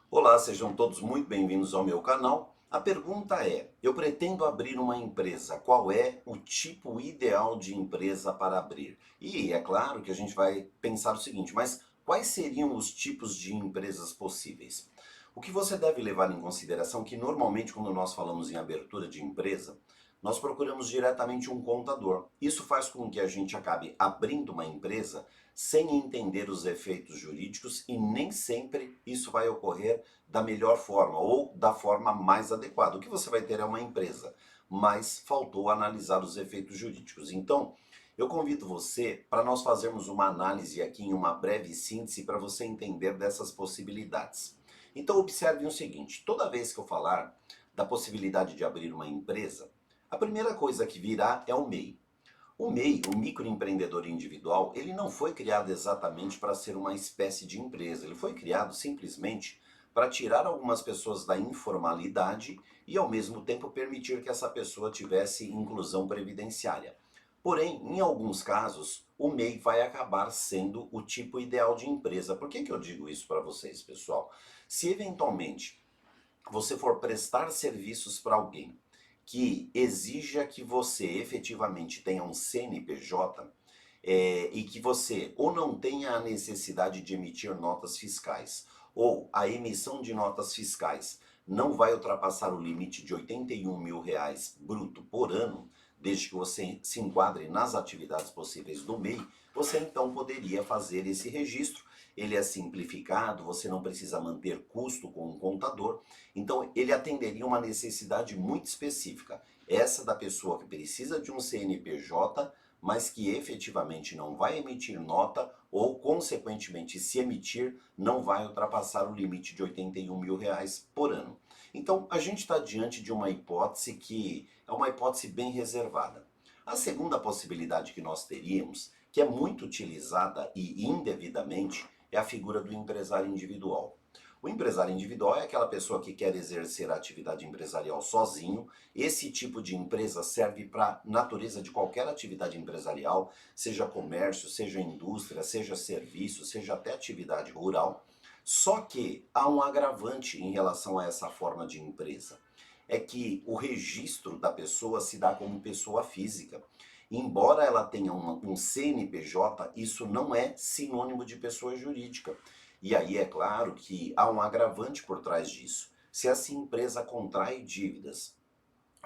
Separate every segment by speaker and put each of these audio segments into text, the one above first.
Speaker 1: Olá, sejam todos muito bem-vindos ao meu canal. A pergunta é: eu pretendo abrir uma empresa, qual é o tipo ideal de empresa para abrir? E é claro que a gente vai pensar o seguinte, mas quais seriam os tipos de empresas possíveis? O que você deve levar em consideração é que normalmente quando nós falamos em abertura de empresa, nós procuramos diretamente um contador. Isso faz com que a gente acabe abrindo uma empresa sem entender os efeitos jurídicos e nem sempre isso vai ocorrer da melhor forma ou da forma mais adequada. O que você vai ter é uma empresa, mas faltou analisar os efeitos jurídicos. Então, eu convido você para nós fazermos uma análise aqui em uma breve síntese para você entender dessas possibilidades. Então, observe o seguinte: toda vez que eu falar da possibilidade de abrir uma empresa, a primeira coisa que virá é o MEI. O MEI, o microempreendedor individual, ele não foi criado exatamente para ser uma espécie de empresa. Ele foi criado simplesmente para tirar algumas pessoas da informalidade e, ao mesmo tempo, permitir que essa pessoa tivesse inclusão previdenciária. Porém, em alguns casos, o MEI vai acabar sendo o tipo ideal de empresa. Por que eu digo isso para vocês, pessoal? Se eventualmente você for prestar serviços para alguém que exija que você efetivamente tenha um CNPJ e que você ou não tenha a necessidade de emitir notas fiscais, ou a emissão de notas fiscais não vai ultrapassar o limite de R$ 81.000 bruto por ano, desde que você se enquadre nas atividades possíveis do MEI, você então poderia fazer esse registro. Ele é simplificado, você não precisa manter custo com um contador, então ele atenderia uma necessidade muito específica, essa da pessoa que precisa de um CNPJ, mas que efetivamente não vai emitir nota ou, consequentemente, se emitir, não vai ultrapassar o limite de R$ 81.000 por ano. Então, a gente está diante de uma hipótese que é uma hipótese bem reservada. A segunda possibilidade que nós teríamos, que é muito utilizada e indevidamente, é a figura do empresário individual. O empresário individual é aquela pessoa que quer exercer a atividade empresarial sozinho. Esse tipo de empresa serve para a natureza de qualquer atividade empresarial, seja comércio, seja indústria, seja serviço, seja até atividade rural. Só que há um agravante em relação a essa forma de empresa. É que o registro da pessoa se dá como pessoa física. Embora ela tenha um CNPJ, isso não é sinônimo de pessoa jurídica. E aí é claro que há um agravante por trás disso. Se essa empresa contrai dívidas,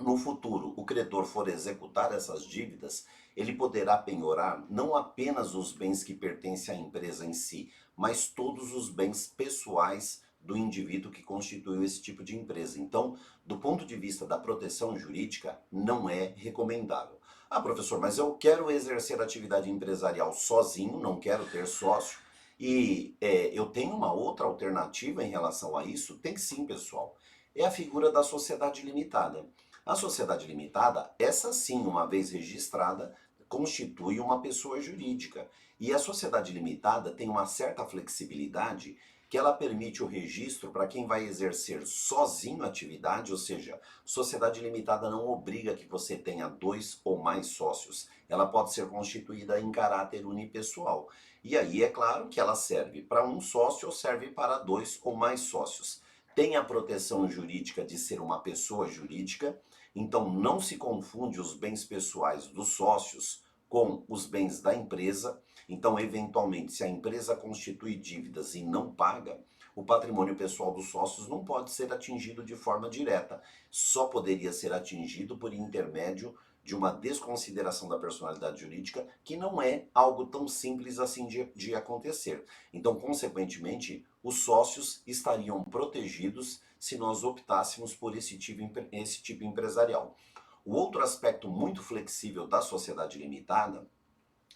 Speaker 1: no futuro o credor for executar essas dívidas, ele poderá penhorar não apenas os bens que pertencem à empresa em si, mas todos os bens pessoais do indivíduo que constituiu esse tipo de empresa. Então, do ponto de vista da proteção jurídica, não é recomendável. Ah, professor, mas eu quero exercer atividade empresarial sozinho, não quero ter sócio. E eu tenho uma outra alternativa em relação a isso? Tem sim, pessoal. É a figura da sociedade limitada. A sociedade limitada, essa sim, uma vez registrada, constitui uma pessoa jurídica. E a sociedade limitada tem uma certa flexibilidade que ela permite o registro para quem vai exercer sozinho a atividade, ou seja, sociedade limitada não obriga que você tenha dois ou mais sócios. Ela pode ser constituída em caráter unipessoal. E aí é claro que ela serve para um sócio ou serve para dois ou mais sócios. Tem a proteção jurídica de ser uma pessoa jurídica, então não se confunde os bens pessoais dos sócios com os bens da empresa. Então, eventualmente, se a empresa constitui dívidas e não paga, o patrimônio pessoal dos sócios não pode ser atingido de forma direta. Só poderia ser atingido por intermédio de uma desconsideração da personalidade jurídica, que não é algo tão simples assim de acontecer. Então, consequentemente, os sócios estariam protegidos se nós optássemos por esse tipo empresarial. O outro aspecto muito flexível da sociedade limitada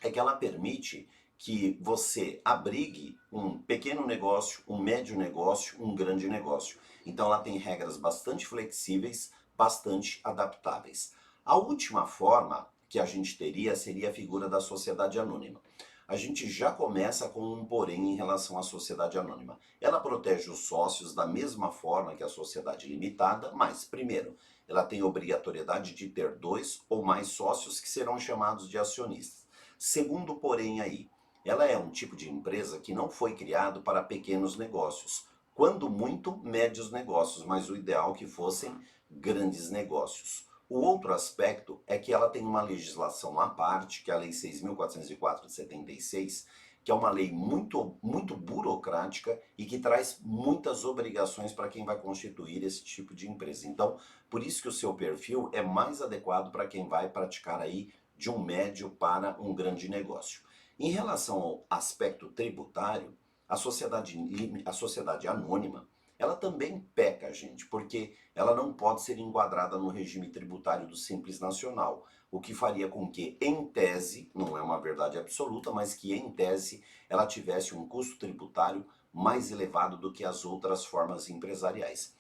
Speaker 1: é que ela permite que você abrigue um pequeno negócio, um médio negócio, um grande negócio. Então ela tem regras bastante flexíveis, bastante adaptáveis. A última forma que a gente teria seria a figura da sociedade anônima. A gente já começa com um porém em relação à sociedade anônima. Ela protege os sócios da mesma forma que a sociedade limitada, mas, primeiro, ela tem obrigatoriedade de ter dois ou mais sócios que serão chamados de acionistas. Segundo, porém, aí, ela é um tipo de empresa que não foi criado para pequenos negócios. quando muito, médios negócios, mas o ideal é que fossem grandes negócios. O outro aspecto é que ela tem uma legislação à parte, que é a Lei 6.404 de 76, que é uma lei muito burocrática e que traz muitas obrigações para quem vai constituir esse tipo de empresa. Então, por isso que o seu perfil é mais adequado para quem vai praticar aí de um médio para um grande negócio. Em relação ao aspecto tributário, a sociedade anônima, ela também peca, gente, porque ela não pode ser enquadrada no regime tributário do Simples Nacional, o que faria com que, em tese, não é uma verdade absoluta, mas que em tese ela tivesse um custo tributário mais elevado do que as outras formas empresariais.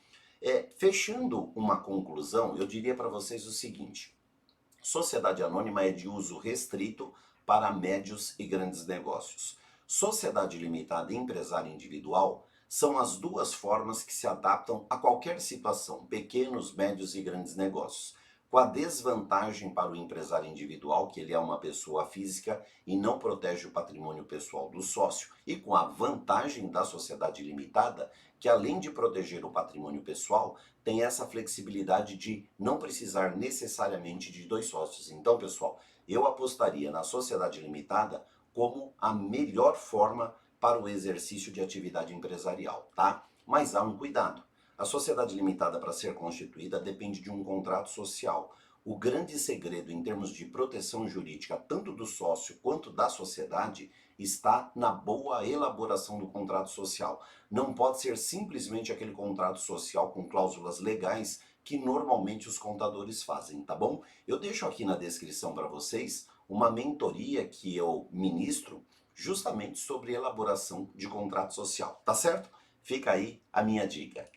Speaker 1: Fechando uma conclusão, eu diria para vocês o seguinte: sociedade anônima é de uso restrito para médios e grandes negócios. Sociedade limitada e empresário individual são as duas formas que se adaptam a qualquer situação, pequenos, médios e grandes negócios. Com a desvantagem para o empresário individual, que ele é uma pessoa física e não protege o patrimônio pessoal do sócio, e com a vantagem da sociedade limitada, que além de proteger o patrimônio pessoal, tem essa flexibilidade de não precisar necessariamente de dois sócios. Então, pessoal, eu apostaria na sociedade limitada como a melhor forma para o exercício de atividade empresarial, tá? Mas há um cuidado. A sociedade limitada, para ser constituída, depende de um contrato social. O grande segredo em termos de proteção jurídica, tanto do sócio quanto da sociedade, está na boa elaboração do contrato social. Não pode ser simplesmente aquele contrato social com cláusulas legais que normalmente os contadores fazem, tá bom? Eu deixo aqui na descrição para vocês uma mentoria que eu ministro justamente sobre elaboração de contrato social, tá certo? Fica aí a minha dica.